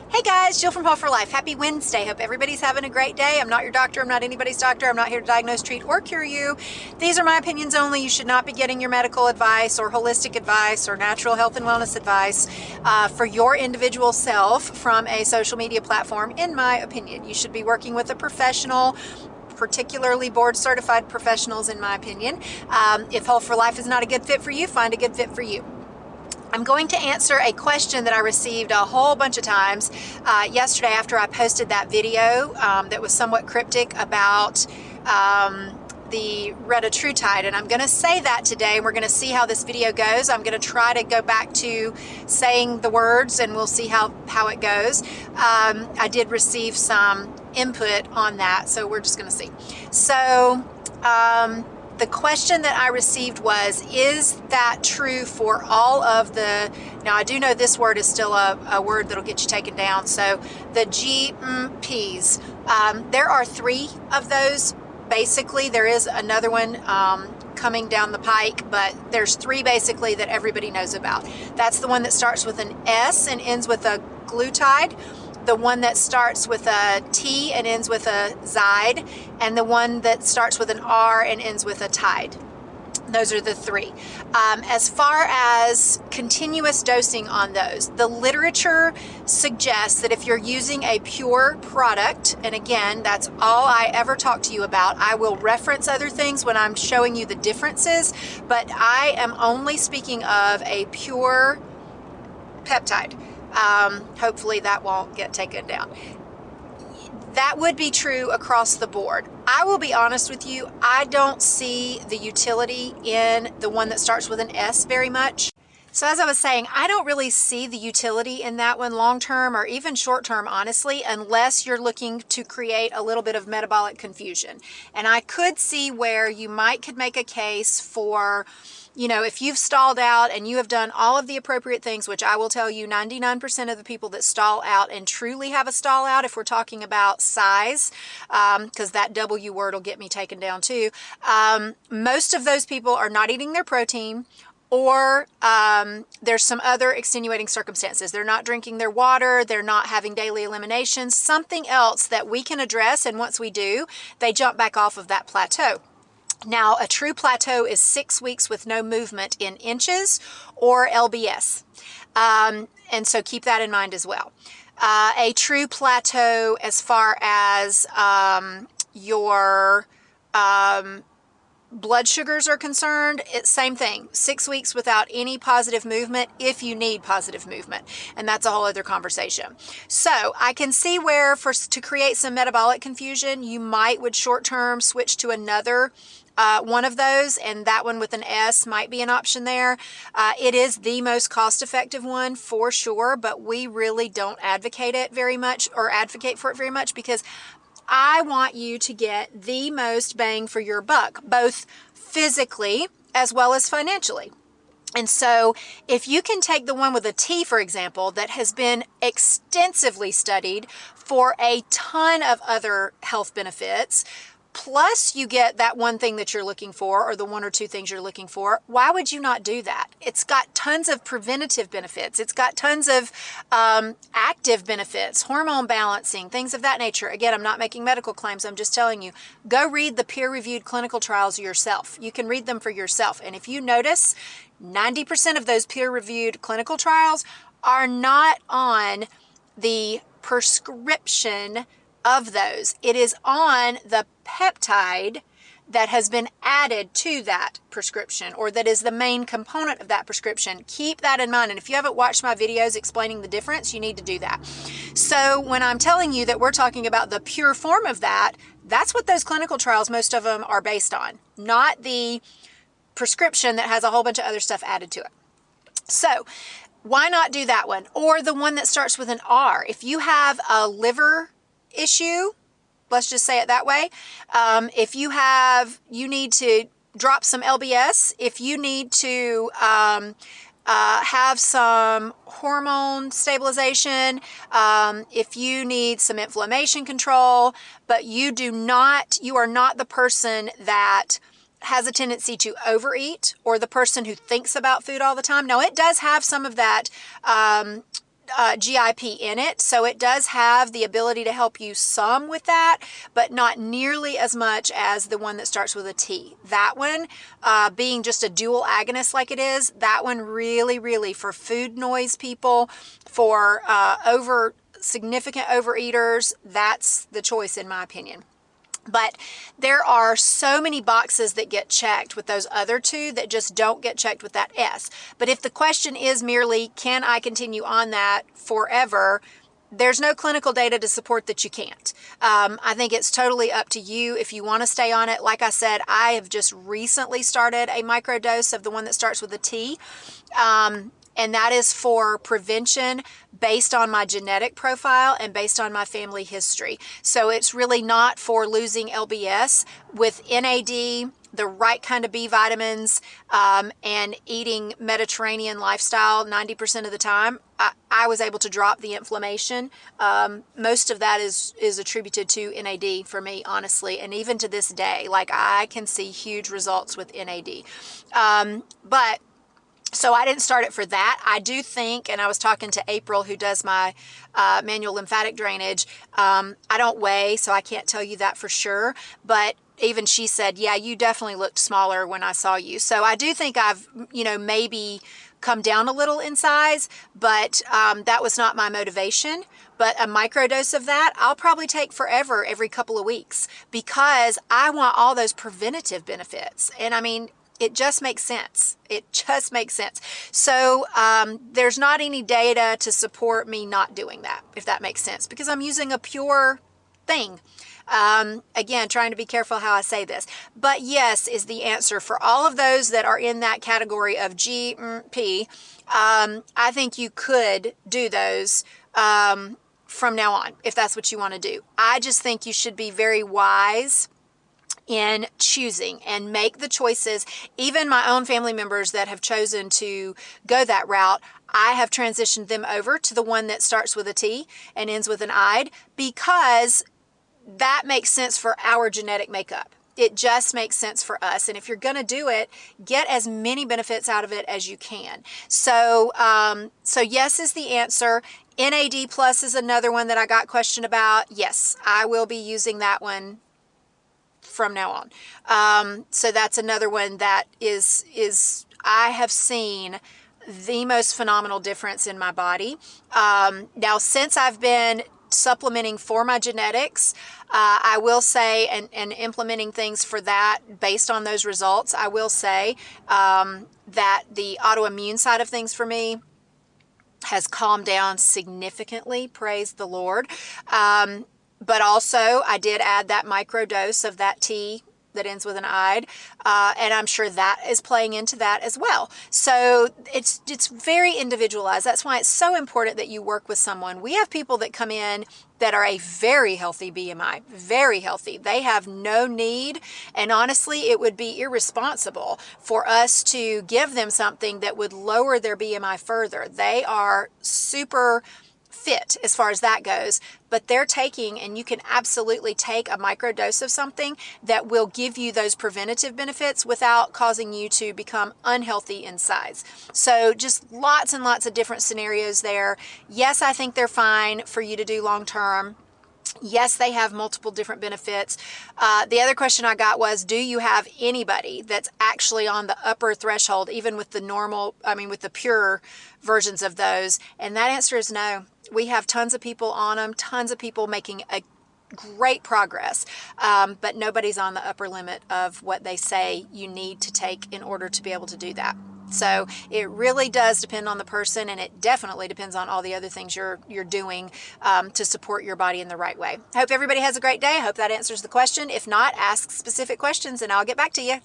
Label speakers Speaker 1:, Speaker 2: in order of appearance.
Speaker 1: Hey guys, Jill from Health for Life. Happy Wednesday. Hope everybody's having a great day. I'm not your doctor. I'm not anybody's doctor. I'm not here to diagnose, treat, or cure you. These are my opinions only. You should not be getting your medical advice or holistic advice or natural health and wellness advice for your individual self from a social media platform, in my opinion. You should be working with a professional, particularly board certified professionals, in my opinion. If Health for Life is not a good fit for you, find a good fit for you. I'm going to answer a question that I received a whole bunch of times yesterday after I posted that video that was somewhat cryptic about the retatrutide, and I'm going to say that today. We're going to see how this video goes. I'm going to try to go back to saying the words and we'll see how it goes. I did receive some input on that, so we're just going to see. So the question that I received was, is that true for all of the, now I do know this word is still a word that'll get you taken down, so the GLPs. There are 3 of those. Basically, there is another one coming down the pike, but there's 3 basically that everybody knows about. That's the one that starts with an S and ends with a glutide, the one that starts with a T and ends with a zide, and the one that starts with an R and ends with a tide. Those are the 3. As far as continuous dosing on those, the literature suggests that if you're using a pure product, and again, that's all I ever talk to you about. I will reference other things when I'm showing you the differences, but I am only speaking of a pure peptide. Hopefully that won't get taken down. That would be true across the board. I will be honest with you, I don't see the utility in the one that starts with an S very much. So as I was saying, I don't really see the utility in that one long term or even short term, honestly, unless you're looking to create a little bit of metabolic confusion. And I could see where you could make a case for, you know, if you've stalled out and you have done all of the appropriate things, which I will tell you 99% of the people that stall out and truly have a stall out, if we're talking about size, because that W word will get me taken down too, most of those people are not eating their protein, or there's some other extenuating circumstances. They're not drinking their water, they're not having daily eliminations, something else that we can address, and once we do, they jump back off of that plateau. Now, a true plateau is 6 weeks with no movement in inches or LBS. And so keep that in mind as well. A true plateau as far as your blood sugars are concerned, it's same thing. 6 weeks without any positive movement if you need positive movement. And that's a whole other conversation. So I can see where to create some metabolic confusion, you would short term switch to another one of those, and that one with an S might be an option there. It is the most cost-effective one for sure, but we really don't advocate it very much or advocate for it very much because I want you to get the most bang for your buck, both physically as well as financially. And so if you can take the one with a T, for example, that has been extensively studied for a ton of other health benefits, plus you get that one thing that you're looking for or the 1 or 2 things you're looking for, why would you not do that? It's got tons of preventative benefits. It's got tons of active benefits, hormone balancing, things of that nature. Again, I'm not making medical claims. I'm just telling you, go read the peer-reviewed clinical trials yourself. You can read them for yourself. And if you notice, 90% of those peer-reviewed clinical trials are not on the prescription of those. It is on the peptide that has been added to that prescription, or that is the main component of that prescription. Keep that in mind. And if you haven't watched my videos explaining the difference, you need to do that. So when I'm telling you that we're talking about the pure form of that, that's what those clinical trials, most of them are based on, not the prescription that has a whole bunch of other stuff added to it. So why not do that one? Or the one that starts with an R. If you have a liver issue, let's just say it that way. If you need to drop some LBS, if you need to have some hormone stabilization, if you need some inflammation control, but you are not the person that has a tendency to overeat or the person who thinks about food all the time. Now, it does have some of that GIP in it, so it does have the ability to help you some with that, but not nearly as much as the one that starts with a T. That one, being just a dual agonist like it is, that one really for food noise people, for significant overeaters, that's the choice in my opinion. But there are so many boxes that get checked with those other two that just don't get checked with that S. But if the question is merely, can I continue on that forever? There's no clinical data to support that you can't. I think it's totally up to you if you want to stay on it. Like I said, I have just recently started a microdose of the one that starts with a T. And that is for prevention based on my genetic profile and based on my family history. So it's really not for losing LBS. With NAD, the right kind of B vitamins, and eating Mediterranean lifestyle 90% of the time, I was able to drop the inflammation. Most of that is attributed to NAD for me, honestly. And even to this day, like, I can see huge results with NAD. So I didn't start it for that. I do think, and I was talking to April, who does my manual lymphatic drainage. I don't weigh, so I can't tell you that for sure. But even she said, yeah, you definitely looked smaller when I saw you. So I do think I've, maybe come down a little in size, but that was not my motivation. But a microdose of that, I'll probably take forever, every couple of weeks, because I want all those preventative benefits. And I mean, it just makes sense. It just makes sense. So there's not any data to support me not doing that, if that makes sense, because I'm using a pure thing. Again, trying to be careful how I say this. But yes is the answer for all of those that are in that category of GP. I think you could do those from now on, if that's what you want to do. I just think you should be very wise in choosing and make the choices. Even my own family members that have chosen to go that route, I have transitioned them over to the one that starts with a T and ends with an I, because that makes sense for our genetic makeup. It just makes sense for us. And if you're going to do it, get as many benefits out of it as you can. So yes is the answer. NAD plus is another one that I got questioned about. Yes, I will be using that one from now on. So that's another one that is I have seen the most phenomenal difference in my body. Now, since I've been supplementing for my genetics, I will say, and implementing things for that based on those results, I will say that the autoimmune side of things for me has calmed down significantly, praise the Lord. But also, I did add that microdose of that T that ends with an I, and I'm sure that is playing into that as well. So it's very individualized. That's why it's so important that you work with someone. We have people that come in that are a very healthy BMI, very healthy. They have no need, and honestly, it would be irresponsible for us to give them something that would lower their BMI further. They are super fit as far as that goes, but they're taking, and you can absolutely take a microdose of something that will give you those preventative benefits without causing you to become unhealthy in size. So just lots and lots of different scenarios there. Yes, I think they're fine for you to do long term. Yes, they have multiple different benefits. The other question I got was, do you have anybody that's actually on the upper threshold, even with the with the pure versions of those? And that answer is no. We have tons of people on them, tons of people making a great progress, but nobody's on the upper limit of what they say you need to take in order to be able to do that. So it really does depend on the person, and it definitely depends on all the other things you're doing to support your body in the right way. I hope everybody has a great day. I hope that answers the question. If not, ask specific questions and I'll get back to you.